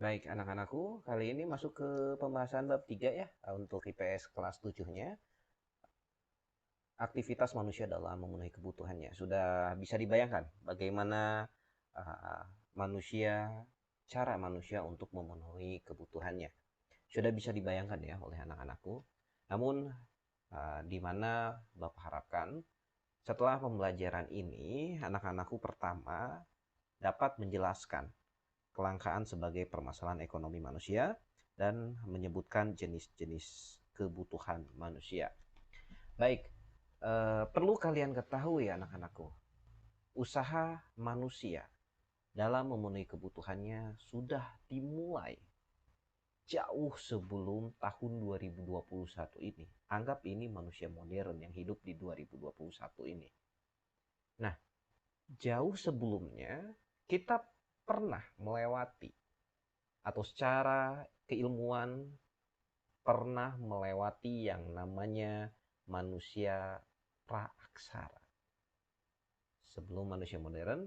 Baik, anak-anakku, kali ini masuk ke pembahasan bab 3 ya, untuk IPS kelas 7-nya. Aktivitas manusia dalam memenuhi kebutuhannya. Sudah bisa dibayangkan bagaimana uh, manusia, cara manusia untuk memenuhi kebutuhannya. Sudah bisa dibayangkan ya oleh anak-anakku. Namun, di mana Bapak harapkan setelah pembelajaran ini, anak-anakku pertama dapat menjelaskan kelangkaan sebagai permasalahan ekonomi manusia dan menyebutkan jenis-jenis kebutuhan manusia. Baik, perlu kalian ketahui anak-anakku, usaha manusia dalam memenuhi kebutuhannya sudah dimulai jauh sebelum tahun 2021 ini. Anggap ini manusia modern yang hidup di 2021 ini. Nah, jauh sebelumnya kita pernah melewati atau secara keilmuan pernah melewati yang namanya manusia praaksara. Sebelum manusia modern,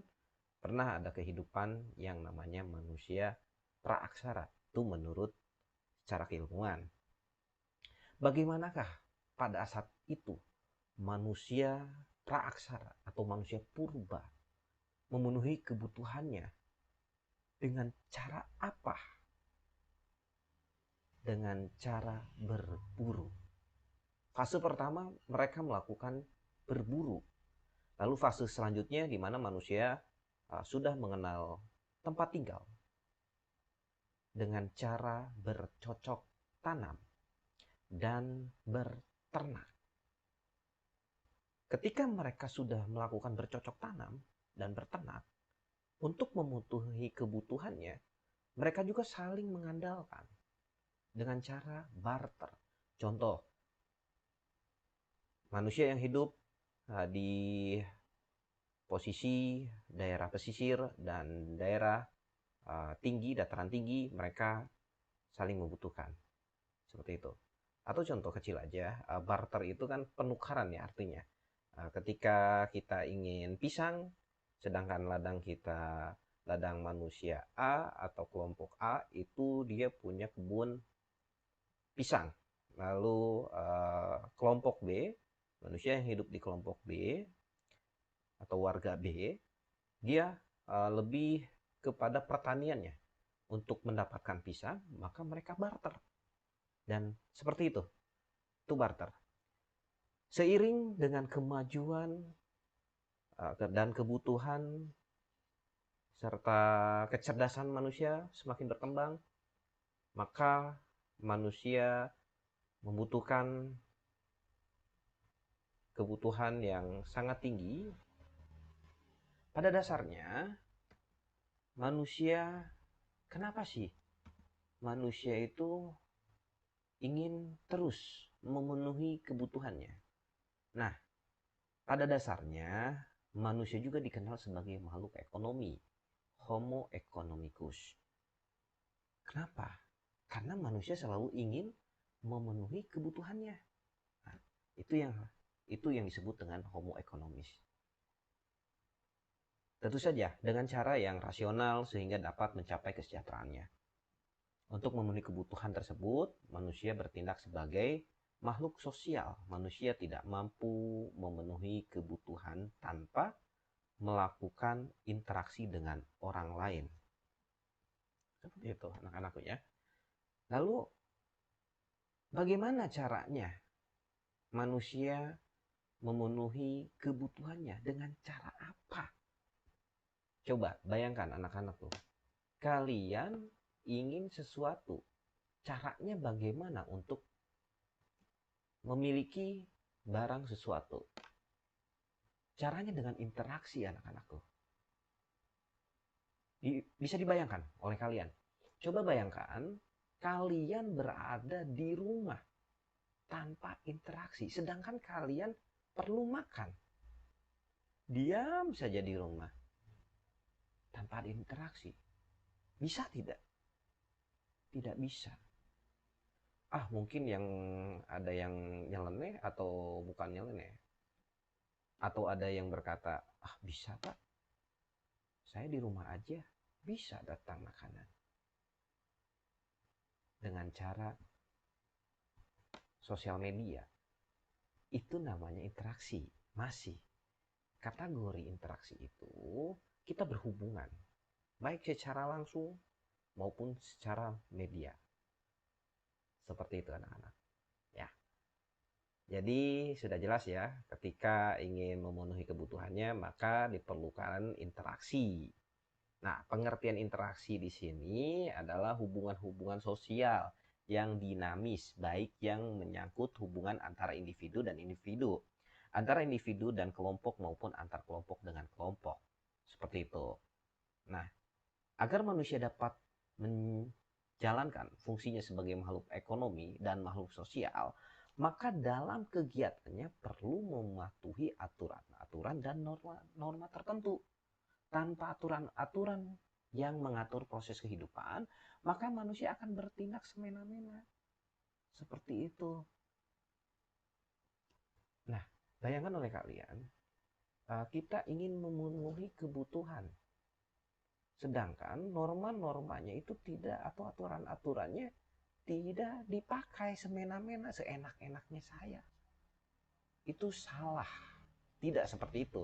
pernah ada kehidupan yang namanya manusia praaksara. Itu menurut secara keilmuan. Bagaimanakah pada saat itu manusia praaksara atau manusia purba memenuhi kebutuhannya dengan cara apa? Dengan cara berburu. Fase pertama mereka melakukan berburu. Lalu fase selanjutnya di mana manusia sudah mengenal tempat tinggal dengan cara bercocok tanam dan berternak. Ketika mereka sudah melakukan bercocok tanam dan berternak, untuk memenuhi kebutuhannya, mereka juga saling mengandalkan dengan cara barter. Contoh, manusia yang hidup di posisi daerah pesisir dan daerah tinggi, dataran tinggi, mereka saling membutuhkan. Seperti itu. Atau contoh kecil aja, barter itu kan penukaran ya artinya. Ketika kita ingin pisang, sedangkan ladang manusia A atau kelompok A itu dia punya kebun pisang. Lalu kelompok B, manusia yang hidup di kelompok B atau warga B, dia lebih kepada pertaniannya. Untuk mendapatkan pisang, maka mereka barter. Dan seperti itu barter. Seiring dengan kemajuan dan kebutuhan serta kecerdasan manusia semakin berkembang, maka manusia membutuhkan kebutuhan yang sangat tinggi. Pada dasarnya, manusia, kenapa sih manusia itu ingin terus memenuhi kebutuhannya? Nah, pada dasarnya manusia juga dikenal sebagai makhluk ekonomi, Homo economicus. Kenapa? Karena manusia selalu ingin memenuhi kebutuhannya. Nah, itu yang disebut dengan Homo economis. Tentu saja dengan cara yang rasional sehingga dapat mencapai kesejahteraannya. Untuk memenuhi kebutuhan tersebut, manusia bertindak sebagai makhluk sosial. Manusia tidak mampu memenuhi kebutuhan tanpa melakukan interaksi dengan orang lain. Seperti itu anak-anakku ya. Lalu bagaimana caranya manusia memenuhi kebutuhannya? Dengan cara apa? Coba bayangkan anak-anakku. Kalian ingin sesuatu. Caranya bagaimana untuk memiliki barang sesuatu? Caranya dengan interaksi anak-anakku. Bisa dibayangkan oleh kalian. Coba bayangkan kalian berada di rumah tanpa interaksi. Sedangkan kalian perlu makan. Diam saja di rumah tanpa ada interaksi. Bisa tidak? Tidak bisa. Mungkin ada yang nyeleneh atau bukan nyeleneh. Atau ada yang berkata, bisa Pak. Saya di rumah aja bisa datang makanan. dengan cara sosial media. Itu namanya interaksi. Masih kategori interaksi itu kita berhubungan, baik secara langsung maupun secara media. Seperti itu anak-anak. Ya. Jadi sudah jelas ya, ketika ingin memenuhi kebutuhannya maka diperlukan interaksi. Nah, pengertian interaksi di sini adalah hubungan-hubungan sosial yang dinamis, baik yang menyangkut hubungan antara individu dan individu, antara individu dan kelompok maupun antar kelompok dengan kelompok. Seperti itu. Nah, agar manusia dapat menjalankan fungsinya sebagai makhluk ekonomi dan makhluk sosial, maka dalam kegiatannya perlu mematuhi aturan-aturan dan norma-norma tertentu. Tanpa aturan-aturan yang mengatur proses kehidupan, maka manusia akan bertindak semena-mena. Seperti itu. Nah, bayangkan oleh kalian, kita ingin memenuhi kebutuhan. Sedangkan norma-normanya itu tidak, atau aturan-aturannya tidak dipakai semena-mena, seenak-enaknya saya. Itu salah. Tidak seperti itu.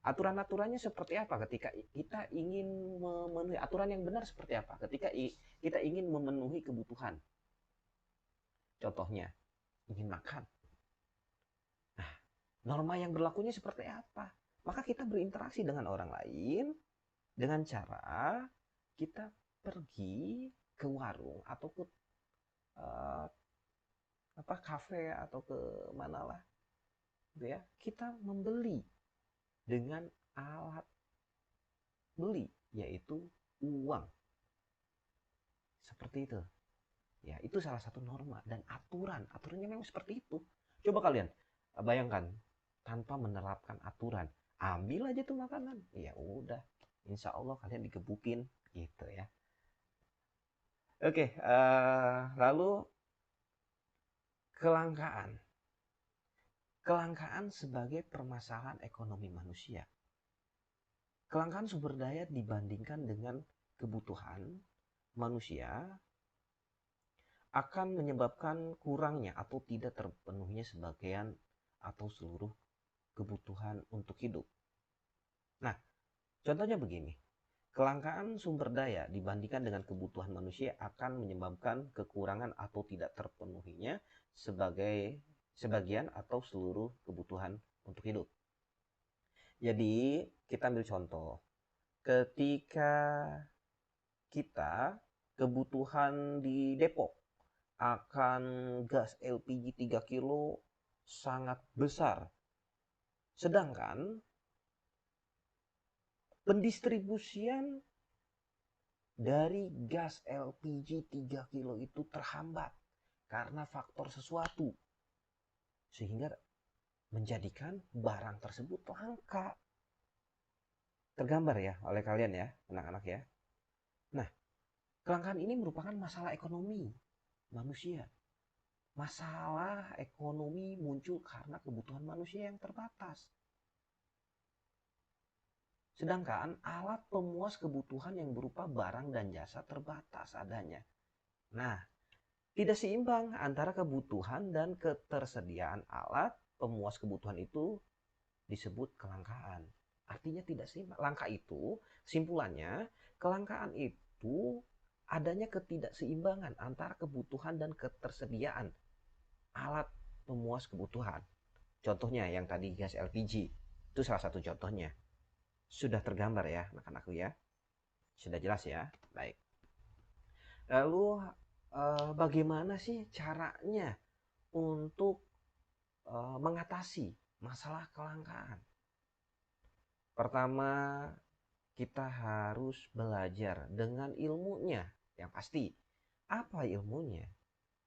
Aturan-aturannya seperti apa ketika kita ingin memenuhi, aturan yang benar seperti apa ketika kita ingin memenuhi kebutuhan. Contohnya, ingin makan. Nah, norma yang berlakunya seperti apa? Maka kita berinteraksi dengan orang lain dengan cara kita pergi ke warung atau ke kafe atau ke manalah, gitu ya. Kita membeli dengan alat beli, yaitu uang. Seperti itu. Ya, itu salah satu norma dan aturan. Aturannya memang seperti itu. Coba kalian bayangkan, tanpa menerapkan aturan, ambil aja tuh makanan. Ya udah, insya Allah kalian digebukin gitu ya. Oke, lalu kelangkaan. Kelangkaan sebagai permasalahan ekonomi manusia. Kelangkaan sumber daya dibandingkan dengan kebutuhan manusia akan menyebabkan kurangnya atau tidak terpenuhinya sebagian atau seluruh kebutuhan untuk hidup. Nah, contohnya begini. Kelangkaan sumber daya dibandingkan dengan kebutuhan manusia akan menyebabkan kekurangan atau tidak terpenuhinya sebagian atau seluruh kebutuhan untuk hidup. Jadi, kita ambil contoh. Ketika kita kebutuhan di Depok akan gas LPG 3 kilo sangat besar. Sedangkan pendistribusian dari gas LPG 3 kilo itu terhambat karena faktor sesuatu. Sehingga menjadikan barang tersebut langka. Tergambar ya oleh kalian ya, anak-anak ya. Nah, kelangkaan ini merupakan masalah ekonomi manusia. Masalah ekonomi muncul karena kebutuhan manusia yang terbatas. Sedangkan alat pemuas kebutuhan yang berupa barang dan jasa terbatas adanya. Nah, tidak seimbang antara kebutuhan dan ketersediaan alat pemuas kebutuhan itu disebut kelangkaan. Artinya tidak seimbang. Langka itu, simpulannya, kelangkaan itu adanya ketidakseimbangan antara kebutuhan dan ketersediaan alat pemuas kebutuhan. Contohnya yang tadi gas LPG, itu salah satu contohnya. Sudah tergambar ya anak-anakku ya? Sudah jelas ya? Baik. Lalu bagaimana sih caranya untuk mengatasi masalah kelangkaan? Pertama, kita harus belajar dengan ilmunya. Yang pasti, apa ilmunya?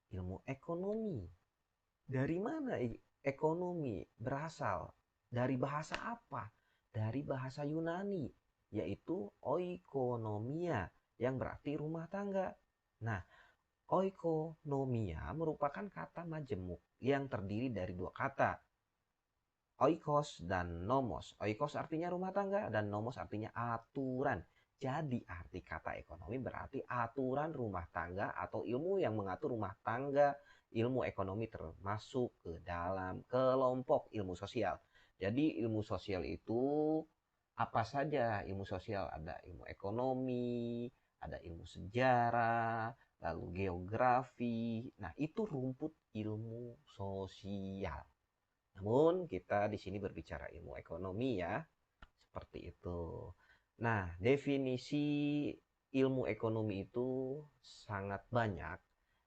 Ilmu ekonomi. Dari mana ekonomi berasal? Dari bahasa apa? Dari bahasa Yunani, yaitu oikonomia, yang berarti rumah tangga. Nah, oikonomia merupakan kata majemuk yang terdiri dari dua kata, oikos dan nomos. Oikos artinya rumah tangga dan nomos artinya aturan. Jadi arti kata ekonomi berarti aturan rumah tangga atau ilmu yang mengatur rumah tangga. Ilmu ekonomi termasuk ke dalam kelompok ilmu sosial. Jadi ilmu sosial itu apa saja? Ilmu sosial ada ilmu ekonomi, ada ilmu sejarah, lalu geografi. Nah, itu rumput ilmu sosial. Namun kita di sini berbicara ilmu ekonomi ya, seperti itu. Nah, definisi ilmu ekonomi itu sangat banyak.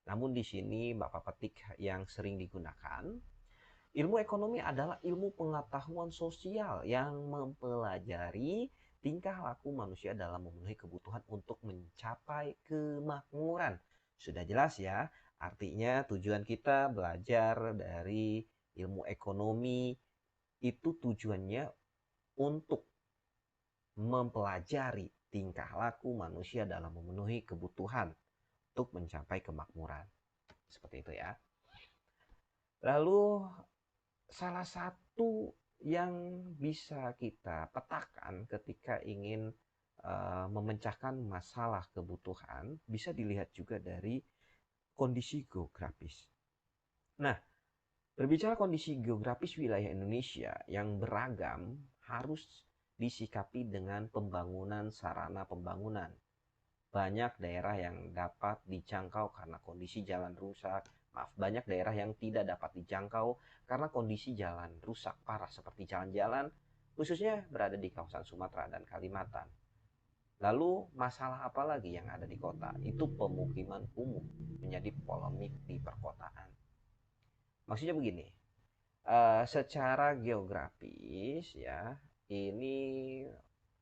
Namun di sini Bapak petik yang sering digunakan. Ilmu ekonomi adalah ilmu pengetahuan sosial yang mempelajari tingkah laku manusia dalam memenuhi kebutuhan untuk mencapai kemakmuran. Sudah jelas ya, artinya tujuan kita belajar dari ilmu ekonomi itu tujuannya untuk mempelajari tingkah laku manusia dalam memenuhi kebutuhan untuk mencapai kemakmuran. Seperti itu ya. Lalu salah satu yang bisa kita petakan ketika ingin memecahkan masalah kebutuhan bisa dilihat juga dari kondisi geografis. Nah, berbicara kondisi geografis wilayah Indonesia yang beragam harus disikapi dengan pembangunan sarana pembangunan. Banyak daerah yang dapat dijangkau karena kondisi jalan rusak. Maaf, banyak daerah yang tidak dapat dijangkau karena kondisi jalan rusak parah seperti jalan-jalan khususnya berada di kawasan Sumatera dan Kalimantan. Lalu masalah apa lagi yang ada di kota? Itu pemukiman umum menjadi polemik di perkotaan. Maksudnya begini, secara geografis ya, ini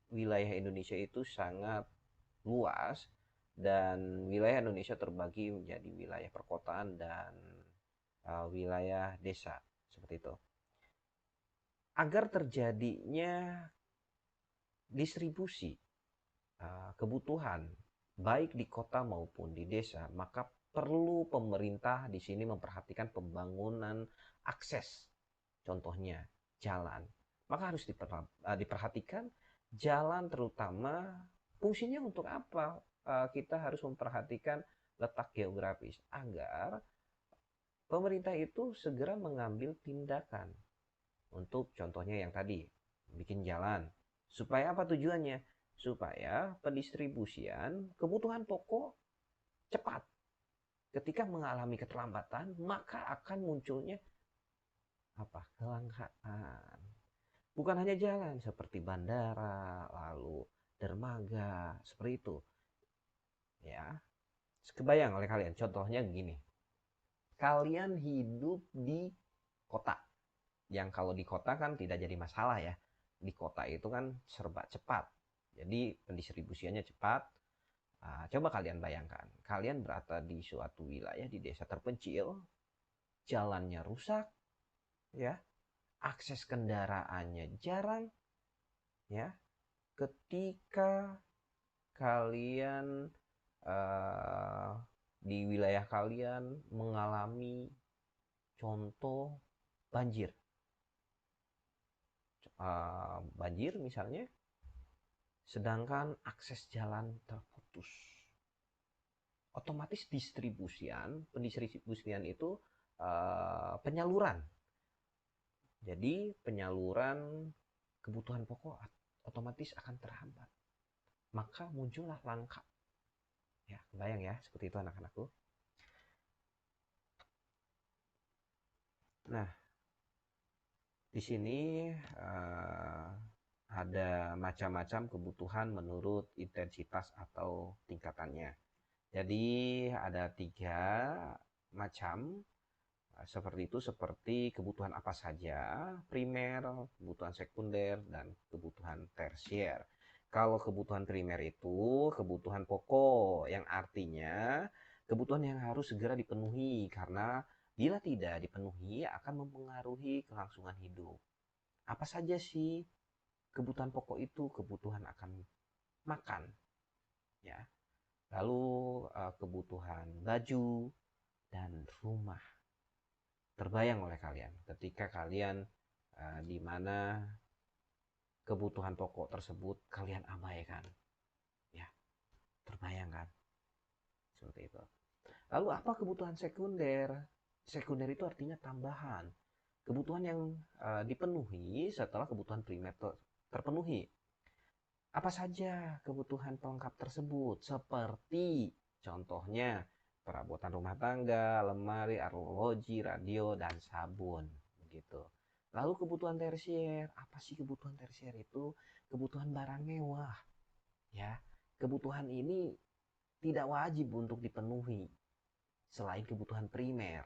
wilayah Indonesia itu sangat luas dan wilayah Indonesia terbagi menjadi wilayah perkotaan dan wilayah desa seperti itu. Agar terjadinya distribusi kebutuhan baik di kota maupun di desa, maka perlu pemerintah di sini memperhatikan pembangunan akses. Contohnya jalan. Maka harus diperhatikan jalan terutama fungsinya untuk apa? Kita harus memperhatikan letak geografis agar pemerintah itu segera mengambil tindakan untuk contohnya yang tadi, bikin jalan. Supaya apa tujuannya? Supaya pendistribusian kebutuhan pokok cepat. Ketika mengalami keterlambatan, maka akan munculnya apa? Kelangkaan. Bukan hanya jalan seperti bandara, lalu dermaga, seperti itu. Ya. Kebayang oleh kalian, contohnya gini. Kalian hidup di kota. Yang kalau di kota kan tidak jadi masalah ya. Di kota itu kan serba cepat. Jadi pendistribusiannya cepat. Coba kalian bayangkan, kalian berada di suatu wilayah di desa terpencil, jalannya rusak, ya, akses kendaraannya jarang, ya. Ketika kalian di wilayah kalian mengalami contoh banjir, banjir misalnya, sedangkan akses jalan terputus, otomatis pendistribusian itu penyaluran. Jadi penyaluran kebutuhan pokok otomatis akan terhambat. Maka muncullah langka. Ya, kebayang ya, seperti itu anak-anakku. Nah, di sini ada macam-macam kebutuhan menurut intensitas atau tingkatannya. Jadi ada 3 macam seperti itu, seperti kebutuhan apa saja, primer, kebutuhan sekunder, dan kebutuhan tersier. Kalau kebutuhan primer itu kebutuhan pokok, yang artinya kebutuhan yang harus segera dipenuhi, karena bila tidak dipenuhi akan mempengaruhi kelangsungan hidup. Apa saja sih kebutuhan pokok itu? Kebutuhan akan makan, ya. Lalu kebutuhan baju dan rumah. Terbayang oleh kalian ketika kalian di mana kebutuhan pokok tersebut kalian abaikan. Ya, terbayang kan? Seperti itu. Lalu apa kebutuhan sekunder? Sekunder itu artinya tambahan. Kebutuhan yang dipenuhi setelah kebutuhan primer terpenuhi. Apa saja kebutuhan pelengkap tersebut? Seperti contohnya perabotan rumah tangga, lemari, arloji, radio, dan sabun. Begitu. Lalu kebutuhan tersier. Apa sih kebutuhan tersier itu? Kebutuhan barang mewah. Ya, kebutuhan ini tidak wajib untuk dipenuhi selain kebutuhan primer.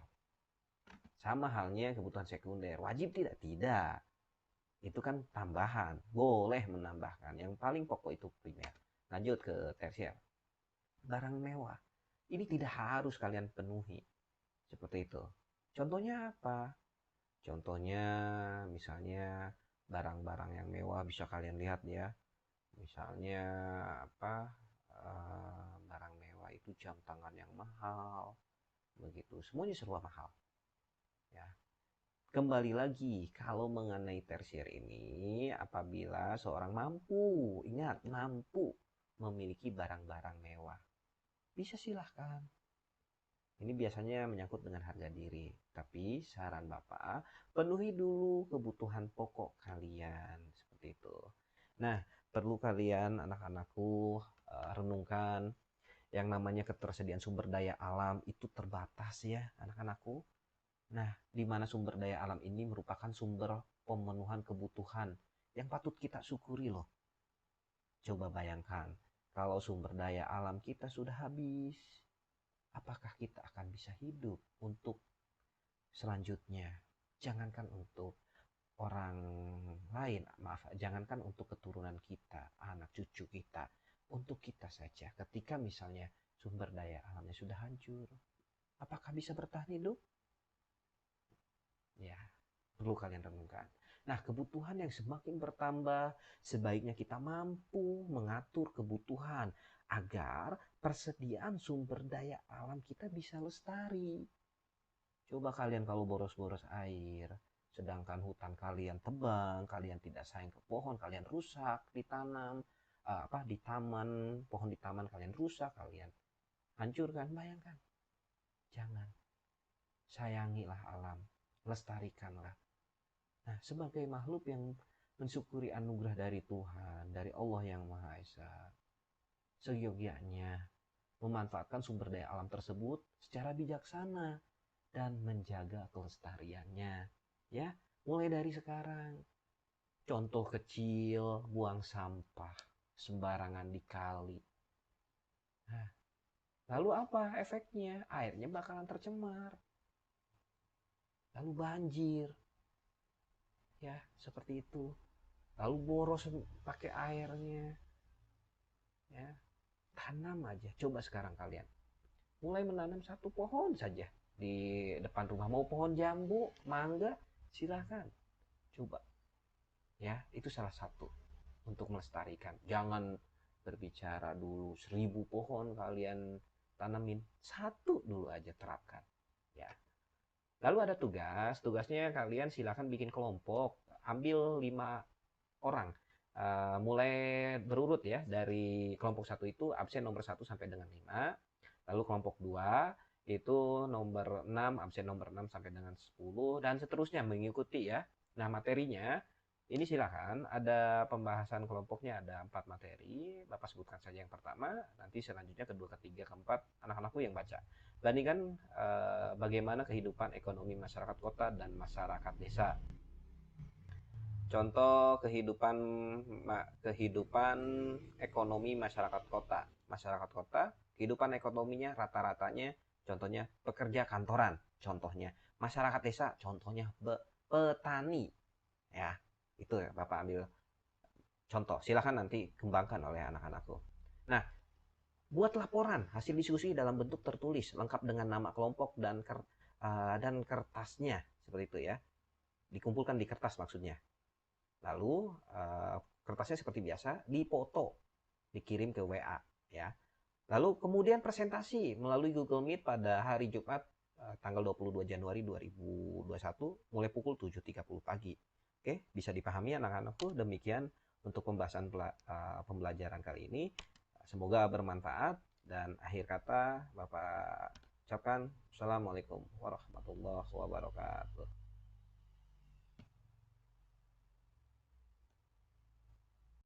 Sama halnya kebutuhan sekunder. Wajib tidak? Tidak. Itu kan tambahan. Boleh menambahkan. Yang paling pokok itu primer. Lanjut ke tersier. Barang mewah. Ini tidak harus kalian penuhi. Seperti itu. Contohnya apa? Contohnya misalnya barang-barang yang mewah bisa kalian lihat ya. Misalnya apa? Barang mewah itu jam tangan yang mahal. Begitu. Semuanya serba mahal. Ya. Kembali lagi, kalau mengenai tersier ini, apabila seorang mampu, ingat, mampu memiliki barang-barang mewah, bisa silahkan. Ini biasanya menyangkut dengan harga diri. Tapi saran Bapak, penuhi dulu kebutuhan pokok kalian. Seperti itu. Nah, perlu kalian anak-anakku renungkan yang namanya ketersediaan sumber daya alam itu terbatas ya anak-anakku. Nah, di mana sumber daya alam ini merupakan sumber pemenuhan kebutuhan yang patut kita syukuri loh. Coba bayangkan, kalau sumber daya alam kita sudah habis, apakah kita akan bisa hidup untuk selanjutnya? Jangankan untuk orang lain, maaf, jangankan untuk keturunan kita, anak cucu kita, untuk kita saja. Ketika misalnya sumber daya alamnya sudah hancur, apakah bisa bertahan hidup? Ya, perlu kalian renungkan. Nah, kebutuhan yang semakin bertambah, sebaiknya kita mampu mengatur kebutuhan agar persediaan sumber daya alam kita bisa lestari. Coba kalian kalau boros-boros air, sedangkan hutan kalian tebang, kalian tidak sayang ke pohon, kalian rusak ditanam, di taman, pohon di taman kalian rusak, kalian hancurkan, bayangkan. Jangan. Sayangilah alam, lestarikanlah. Nah, sebagai makhluk yang mensyukuri anugerah dari Tuhan, dari Allah yang Maha Esa, seyogyanya memanfaatkan sumber daya alam tersebut secara bijaksana dan menjaga kelestariannya. Ya, mulai dari sekarang. Contoh kecil, buang sampah sembarangan di kali. Nah, lalu apa efeknya? Airnya bakalan tercemar. Lalu banjir. Ya, seperti itu. Lalu boros pakai airnya. Ya, tanam aja. Coba sekarang kalian mulai menanam satu pohon saja di depan rumah. Mau pohon jambu, mangga, silahkan. Coba. Ya, itu salah satu untuk melestarikan. Jangan berbicara dulu 1000 pohon kalian tanamin. Satu dulu aja terapkan. Ya. Lalu ada tugasnya kalian silahkan bikin kelompok, ambil 5 orang. Mulai berurut ya, dari kelompok 1 itu absen nomor 1 sampai dengan 5. Lalu kelompok 2 itu nomor 6, absen nomor 6 sampai dengan 10, dan seterusnya mengikuti ya. Nah, materinya ini silahkan, ada pembahasan kelompoknya, ada 4 materi. Bapak sebutkan saja yang pertama, nanti selanjutnya kedua, ketiga, keempat, anak-anakku yang baca. Bandingkan bagaimana kehidupan ekonomi masyarakat kota dan masyarakat desa. Contoh kehidupan ekonomi masyarakat kota. Masyarakat kota, kehidupan ekonominya rata-ratanya, contohnya pekerja kantoran, contohnya masyarakat desa, contohnya petani. Ya, itu ya Bapak ambil contoh. Silahkan nanti kembangkan oleh anak-anakku. Nah, buat laporan hasil diskusi dalam bentuk tertulis, lengkap dengan nama kelompok dan kertasnya, seperti itu ya. Dikumpulkan di kertas maksudnya. Lalu kertasnya seperti biasa dipoto, dikirim ke WA ya. Lalu kemudian presentasi melalui Google Meet pada hari Jumat tanggal 22 Januari 2021 mulai pukul 7.30 pagi. Oke, bisa dipahami anak-anakku. Demikian untuk pembahasan pembelajaran kali ini. Semoga bermanfaat, dan akhir kata Bapak ucapkan Assalamualaikum warahmatullahi wabarakatuh.